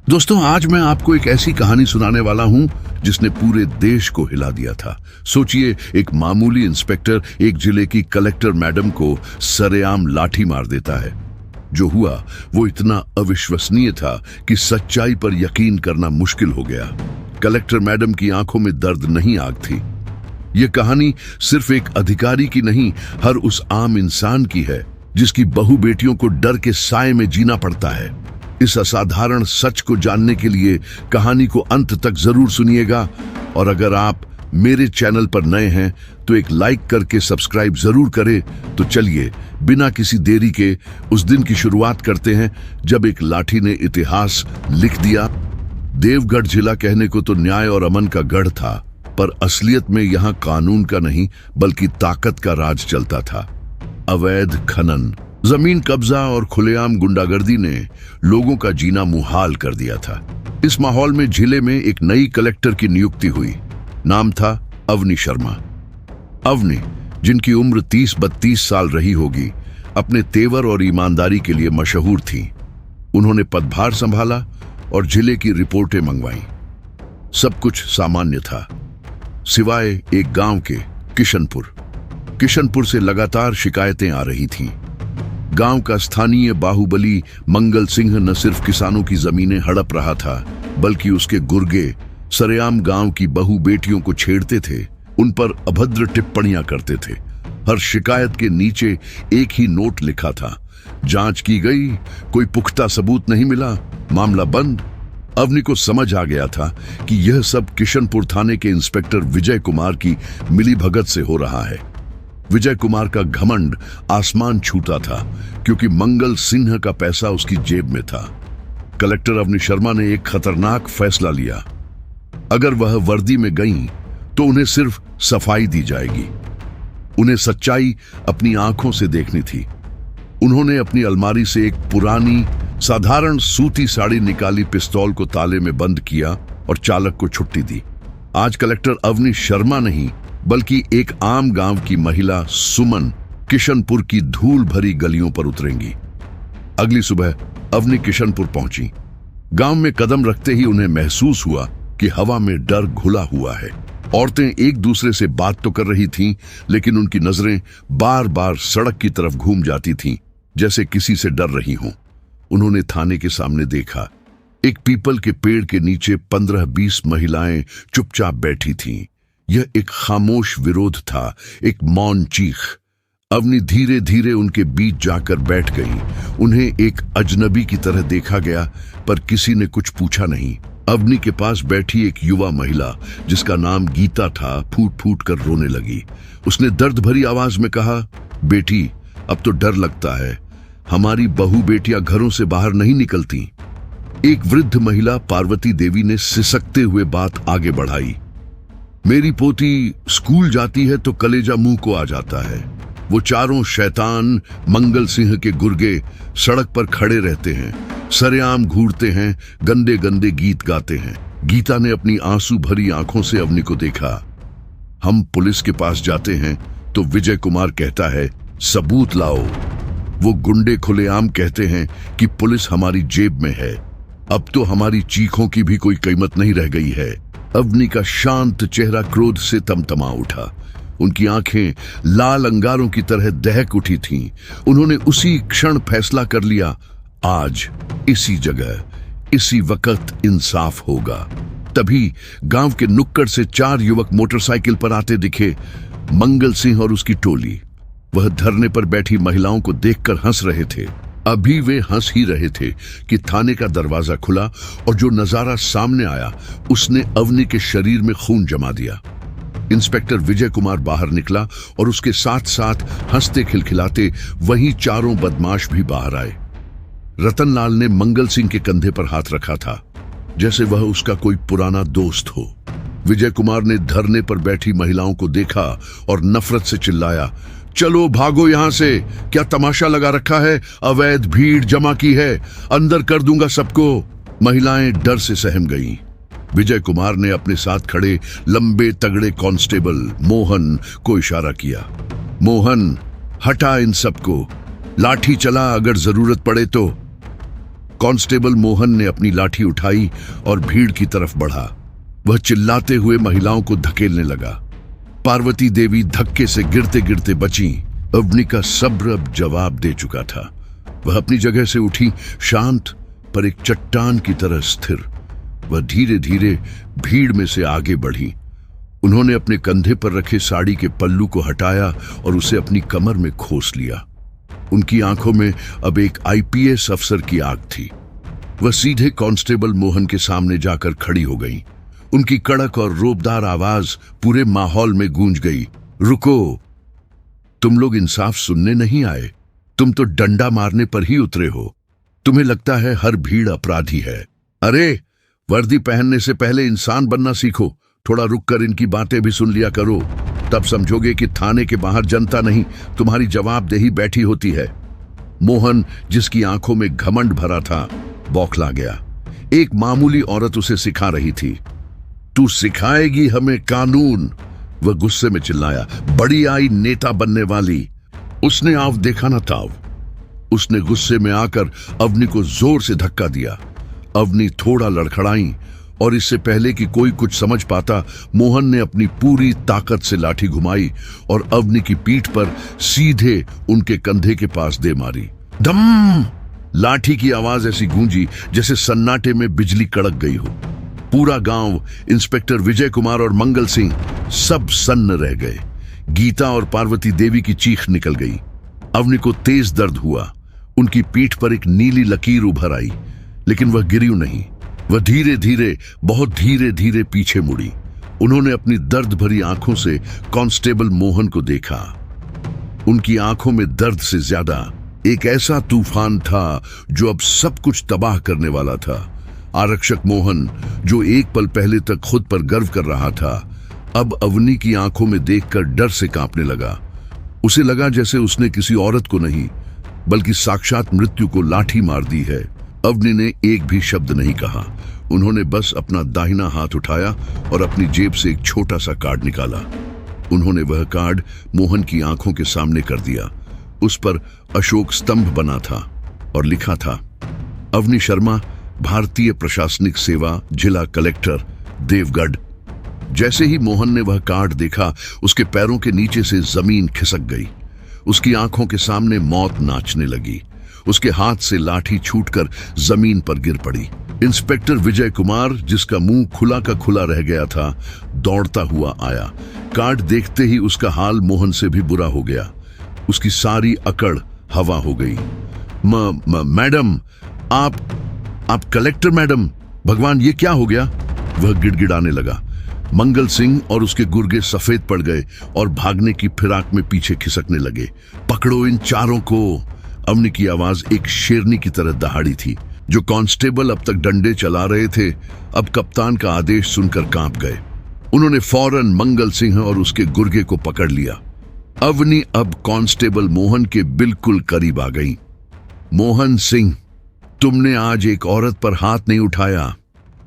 दोस्तों, आज मैं आपको एक ऐसी कहानी सुनाने वाला हूं जिसने पूरे देश को हिला दिया था। सोचिए, एक मामूली इंस्पेक्टर एक जिले की कलेक्टर मैडम को सरेआम लाठी मार देता है। जो हुआ वो इतना अविश्वसनीय था कि सच्चाई पर यकीन करना मुश्किल हो गया। कलेक्टर मैडम की आंखों में दर्द नहीं, आग थी। यह कहानी सिर्फ एक अधिकारी की नहीं, हर उस आम इंसान की है जिसकी बहू बेटियों को डर के साए में जीना पड़ता है। इस असाधारण सच को जानने के लिए कहानी को अंत तक जरूर सुनिएगा। और अगर आप मेरे चैनल पर नए हैं तो एक लाइक करके सब्सक्राइब जरूर करें। तो चलिए, बिना किसी देरी के उस दिन की शुरुआत करते हैं जब एक लाठी ने इतिहास लिख दिया। देवगढ़ जिला कहने को तो न्याय और अमन का गढ़ था, पर असलियत में यहाँ कानून का नहीं बल्कि ताकत का राज चलता था। अवैध खनन, जमीन कब्जा और खुलेआम गुंडागर्दी ने लोगों का जीना मुहाल कर दिया था। इस माहौल में जिले में एक नई कलेक्टर की नियुक्ति हुई। नाम था अवनी शर्मा। अवनी, जिनकी उम्र 30-32 साल रही होगी, अपने तेवर और ईमानदारी के लिए मशहूर थी। उन्होंने पदभार संभाला और जिले की रिपोर्टें मंगवाई। सब कुछ सामान्य था, सिवाय एक गांव के किशनपुर से लगातार शिकायतें आ रही थीं। गांव का स्थानीय बाहुबली मंगल सिंह न सिर्फ किसानों की जमीनें हड़प रहा था, बल्कि उसके गुर्गे सरेआम गांव की बहू बेटियों को छेड़ते थे, उन पर अभद्र टिप्पणियां करते थे। हर शिकायत के नीचे एक ही नोट लिखा था, जांच की गई, कोई पुख्ता सबूत नहीं मिला, मामला बंद। अवनी को समझ आ गया था कि यह सब किशनपुर थाने के इंस्पेक्टर विजय कुमार की मिलीभगत से हो रहा है। विजय कुमार का घमंड आसमान छूता था, क्योंकि मंगल सिंह का पैसा उसकी जेब में था। कलेक्टर अवनी शर्मा ने एक खतरनाक फैसला लिया। अगर वह वर्दी में गईं, तो उन्हें सिर्फ सफाई दी जाएगी। उन्हें सच्चाई अपनी आंखों से देखनी थी। उन्होंने अपनी अलमारी से एक पुरानी साधारण सूती साड़ी निकाली, पिस्तौल को ताले में बंद किया और चालक को छुट्टी दी। आज कलेक्टर अवनी शर्मा नहीं, बल्कि एक आम गांव की महिला सुमन किशनपुर की धूल भरी गलियों पर उतरेंगी। अगली सुबह अवनी किशनपुर पहुंची। गांव में कदम रखते ही उन्हें महसूस हुआ कि हवा में डर घुला हुआ है। औरतें एक दूसरे से बात तो कर रही थीं, लेकिन उनकी नजरें बार बार सड़क की तरफ घूम जाती थीं, जैसे किसी से डर रही हों। उन्होंने थाने के सामने देखा। एक पीपल के पेड़ के नीचे 15-20 महिलाएं चुपचाप बैठी थीं। यह एक खामोश विरोध था, एक मौन चीख। अवनी धीरे धीरे उनके बीच जाकर बैठ गई। उन्हें एक अजनबी की तरह देखा गया, पर किसी ने कुछ पूछा नहीं। अवनी के पास बैठी एक युवा महिला, जिसका नाम गीता था, फूट फूट कर रोने लगी। उसने दर्द भरी आवाज में कहा, बेटी, अब तो डर लगता है। हमारी बहू बेटियां घरों से बाहर नहीं निकलती। एक वृद्ध महिला पार्वती देवी ने सिसकते हुए बात आगे बढ़ाई। मेरी पोती स्कूल जाती है तो कलेजा मुंह को आ जाता है। वो चारों शैतान मंगल सिंह के गुर्गे सड़क पर खड़े रहते हैं, सरेआम घूरते हैं, गंदे गंदे गीत गाते हैं। गीता ने अपनी आंसू भरी आंखों से अवनी को देखा। हम पुलिस के पास जाते हैं तो विजय कुमार कहता है, सबूत लाओ। वो गुंडे खुलेआम कहते हैं कि पुलिस हमारी जेब में है। अब तो हमारी चीखों की भी कोई कीमत नहीं रह गई है। अवनी का शांत चेहरा क्रोध से तमतमा उठा। उनकी आंखें लाल अंगारों की तरह दहक उठी थीं। उन्होंने उसी क्षण फैसला कर लिया, आज इसी जगह इसी वक्त इंसाफ होगा। तभी गांव के नुक्कड़ से 4 युवक मोटरसाइकिल पर आते दिखे। मंगल सिंह और उसकी टोली। वह धरने पर बैठी महिलाओं को देखकर हंस रहे थे। अभी वे हंस ही रहे थे कि थाने का दरवाजा खुला और जो नजारा सामने आया उसने अवनी के शरीर में खून जमा दिया। इंस्पेक्टर विजय कुमार बाहर निकला और उसके साथ साथ हंसते खिलखिलाते वही चारों बदमाश भी बाहर आए। रतनलाल ने मंगल सिंह के कंधे पर हाथ रखा था, जैसे वह उसका कोई पुराना दोस्त हो। विजय कुमार ने धरने पर बैठी महिलाओं को देखा और नफरत से चिल्लाया, चलो भागो यहां से, क्या तमाशा लगा रखा है? अवैध भीड़ जमा की है, अंदर कर दूंगा सबको। महिलाएं डर से सहम गईं। विजय कुमार ने अपने साथ खड़े लंबे तगड़े कांस्टेबल मोहन को इशारा किया, मोहन हटा इन सबको, लाठी चला अगर जरूरत पड़े तो। कांस्टेबल मोहन ने अपनी लाठी उठाई और भीड़ की तरफ बढ़ा। वह चिल्लाते हुए महिलाओं को धकेलने लगा। पार्वती देवी धक्के से गिरते गिरते बची। अवनी का सब्र अब जवाब दे चुका था। वह अपनी जगह से उठी, शांत पर एक चट्टान की तरह स्थिर। वह धीरे धीरे भीड़ में से आगे बढ़ी। उन्होंने अपने कंधे पर रखे साड़ी के पल्लू को हटाया और उसे अपनी कमर में खोस लिया। उनकी आंखों में अब एक आईपीएस अफसर की आग थी। वह सीधे कांस्टेबल मोहन के सामने जाकर खड़ी हो गई। उनकी कड़क और रोबदार आवाज पूरे माहौल में गूंज गई। रुको, तुम लोग इंसाफ सुनने नहीं आए, तुम तो डंडा मारने पर ही उतरे हो। तुम्हें लगता है हर भीड़ अपराधी है। अरे, वर्दी पहनने से पहले इंसान बनना सीखो। थोड़ा रुककर इनकी बातें भी सुन लिया करो, तब समझोगे कि थाने के बाहर जनता नहीं, तुम्हारी जवाबदेही बैठी होती है। मोहन, जिसकी आंखों में घमंड भरा था, बौखला गया। एक मामूली औरत उसे सिखा रही थी। तू सिखाएगी हमें कानून? वह गुस्से में चिल्लाया। बड़ी आई नेता बनने वाली। उसने आव देखा ना ताव। उसने गुस्से में आकर अवनी को जोर से धक्का दिया। अवनी थोड़ा लड़खड़ाई और इससे पहले कि कोई कुछ समझ पाता, मोहन ने अपनी पूरी ताकत से लाठी घुमाई और अवनी की पीठ पर सीधे उनके कंधे के पास दे मारी। धम! लाठी की आवाज ऐसी गूंजी जैसे सन्नाटे में बिजली कड़क गई हो। पूरा गांव, इंस्पेक्टर विजय कुमार और मंगल सिंह सब सन्न रह गए। गीता और पार्वती देवी की चीख निकल गई। अवनी को तेज दर्द हुआ। उनकी पीठ पर एक नीली लकीर उभर आई, लेकिन वह गिरी नहीं। वह धीरे धीरे, बहुत धीरे धीरे पीछे मुड़ी। उन्होंने अपनी दर्द भरी आंखों से कांस्टेबल मोहन को देखा। उनकी आंखों में दर्द से ज्यादा एक ऐसा तूफान था जो अब सब कुछ तबाह करने वाला था। आरक्षक मोहन, जो एक पल पहले तक खुद पर गर्व कर रहा था, अब अवनी की आंखों में देखकर डर से कांपने लगा। उसे लगा जैसे उसने किसी औरत को नहीं, बल्कि साक्षात मृत्यु को लाठी मार दी है। अवनी ने एक भी शब्द नहीं कहा। उन्होंने बस अपना दाहिना हाथ उठाया और अपनी जेब से एक छोटा सा कार्ड निकाला। उन्होंने वह कार्ड मोहन की आंखों के सामने कर दिया। उस पर अशोक स्तंभ बना था और लिखा था, अवनी शर्मा, भारतीय प्रशासनिक सेवा, जिला कलेक्टर, देवगढ़। जैसे ही मोहन ने वह कार्ड देखा, उसके पैरों के नीचे से जमीन खिसक गई। उसकी आंखों के सामने मौत नाचने लगी। उसके हाथ से लाठी छूटकर जमीन पर गिर पड़ी। इंस्पेक्टर विजय कुमार, जिसका मुंह खुला का खुला रह गया था, दौड़ता हुआ आया। कार्ड देखते ही उसका हाल मोहन से भी बुरा हो गया। उसकी सारी अकड़ हवा हो गई। मैडम, आप कलेक्टर मैडम, भगवान ये क्या हो गया? वह गिड़गिड़ाने लगा। मंगल सिंह और उसके गुर्गे सफेद पड़ गए और भागने की फिराक में पीछे खिसकने लगे। पकड़ो इन चारों को! अवनी की आवाज एक शेरनी की तरह दहाड़ी थी। जो कांस्टेबल अब तक डंडे चला रहे थे, अब कप्तान का आदेश सुनकर कांप गए। उन्होंने फौरन मंगल सिंह और उसके गुर्गे को पकड़ लिया। अवनी अब कांस्टेबल मोहन के बिल्कुल करीब आ गई। मोहन सिंह, तुमने आज एक औरत पर हाथ नहीं उठाया।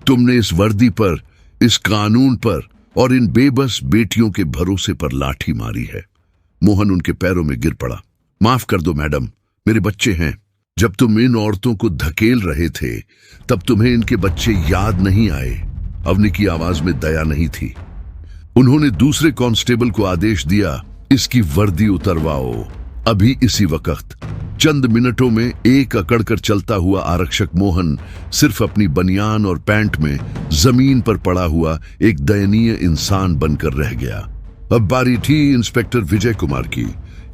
तुमने इस वर्दी पर, इस कानून पर और इन बेबस बेटियों के भरोसे पर लाठी मारी है। मोहन उनके पैरों में गिर पड़ा। माफ कर दो मैडम, मेरे बच्चे हैं। जब तुम इन औरतों को धकेल रहे थे, तब तुम्हें इनके बच्चे याद नहीं आए? अवनी की आवाज में दया नहीं थी। उन्होंने दूसरे कांस्टेबल को आदेश दिया, इसकी वर्दी उतरवाओ अभी, इसी वक्त। चंद मिनटों में एक अकड़ कर चलता हुआ आरक्षक मोहन सिर्फ अपनी बनियान और पैंट में जमीन पर पड़ा हुआ एक दयनीय इंसान बनकर रह गया। अब बारी थी इंस्पेक्टर विजय कुमार की।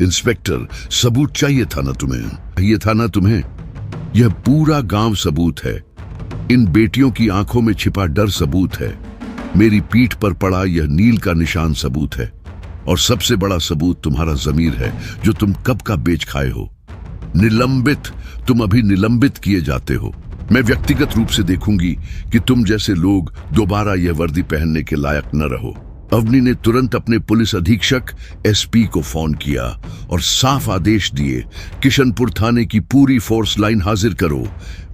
इंस्पेक्टर, सबूत चाहिए था ना तुम्हें? ये था ना तुम्हें? यह पूरा गांव सबूत है। इन बेटियों की आंखों में छिपा डर सबूत है। मेरी पीठ पर पड़ा यह नील का निशान सबूत है। और सबसे बड़ा सबूत तुम्हारा जमीर है, जो तुम कब का बेच खाए हो। निलंबित, तुम अभी निलंबित किए जाते हो। मैं व्यक्तिगत रूप से देखूंगी कि तुम जैसे लोग दोबारा यह वर्दी पहनने के लायक न रहो। अवनी ने तुरंत अपने पुलिस अधीक्षक एसपी को फोन किया और साफ आदेश दिए, किशनपुर थाने की पूरी फोर्स लाइन हाजिर करो।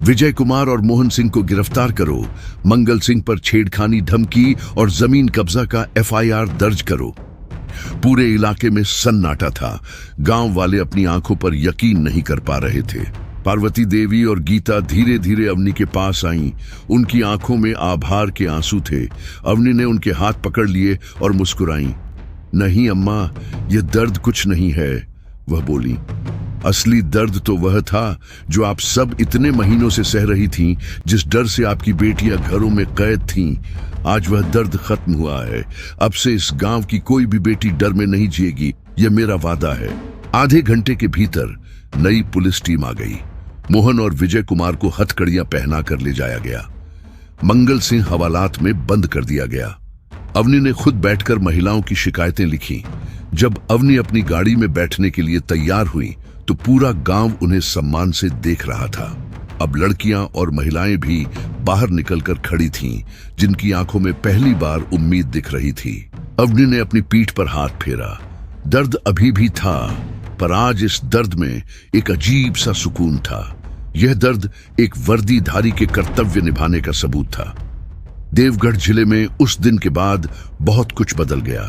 विजय कुमार और मोहन सिंह को गिरफ्तार करो। मंगल सिंह पर छेड़खानी, धमकी और जमीन कब्जा का एफआईआर दर्ज करो। पूरे इलाके में सन्नाटा था। गांव वाले अपनी आंखों पर यकीन नहीं कर पा रहे थे। पार्वती देवी और गीता धीरे धीरे अवनी के पास आईं। उनकी आंखों में आभार के आंसू थे। अवनी ने उनके हाथ पकड़ लिए और मुस्कुराई। नहीं अम्मा, यह दर्द कुछ नहीं है, वह बोली। असली दर्द तो वह था जो आप सब इतने महीनों से सह रही थीं, जिस डर से आपकी बेटियां घरों में कैद थीं। आज वह दर्द खत्म हुआ है। अब से इस गांव की कोई भी बेटी डर में नहीं जिएगी, यह मेरा वादा है। आधे घंटे के भीतर नई पुलिस टीम आ गई। मोहन और विजय कुमार को हथकड़ियां पहना कर ले जाया गया। मंगल सिंह हवालात में बंद कर दिया गया। अवनी ने खुद बैठकर महिलाओं की शिकायतें लिखी। जब अवनी अपनी गाड़ी में बैठने के लिए तैयार हुई तो पूरा गांव उन्हें सम्मान से देख रहा था। अब लड़कियां और महिलाएं भी बाहर निकलकर खड़ी थीं, जिनकी आंखों में पहली बार उम्मीद दिख रही थी। अवनी ने अपनी पीठ पर हाथ फेरा। दर्द अभी भी था, पर आज इस दर्द में एक अजीब सा सुकून था। यह दर्द एक वर्दीधारी के कर्तव्य निभाने का सबूत था। देवगढ़ जिले में उस दिन के बाद बहुत कुछ बदल गया।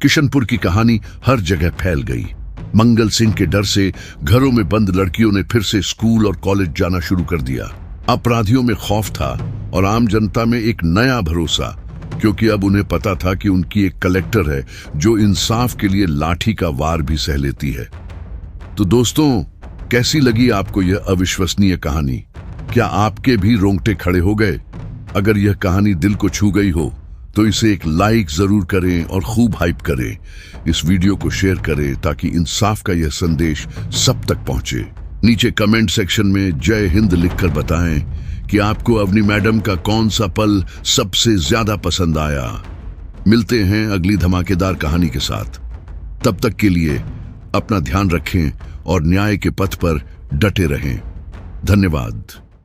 किशनपुर की कहानी हर जगह फैल गई। मंगल सिंह के डर से घरों में बंद लड़कियों ने फिर से स्कूल और कॉलेज जाना शुरू कर दिया। अपराधियों में खौफ था और आम जनता में एक नया भरोसा, क्योंकि अब उन्हें पता था कि उनकी एक कलेक्टर है जो इंसाफ के लिए लाठी का वार भी सह लेती है। तो दोस्तों, कैसी लगी आपको यह अविश्वसनीय कहानी? क्या आपके भी रोंगटे खड़े हो गए? अगर यह कहानी दिल को छू गई हो तो इसे एक लाइक जरूर करें और खूब हाइप करें। इस वीडियो को शेयर करें ताकि इंसाफ का यह संदेश सब तक पहुंचे। नीचे कमेंट सेक्शन में जय हिंद लिखकर बताएं कि आपको अवनी मैडम का कौन सा पल सबसे ज्यादा पसंद आया। मिलते हैं अगली धमाकेदार कहानी के साथ। तब तक के लिए अपना ध्यान रखें और न्याय के पथ पर डटे रहें। धन्यवाद।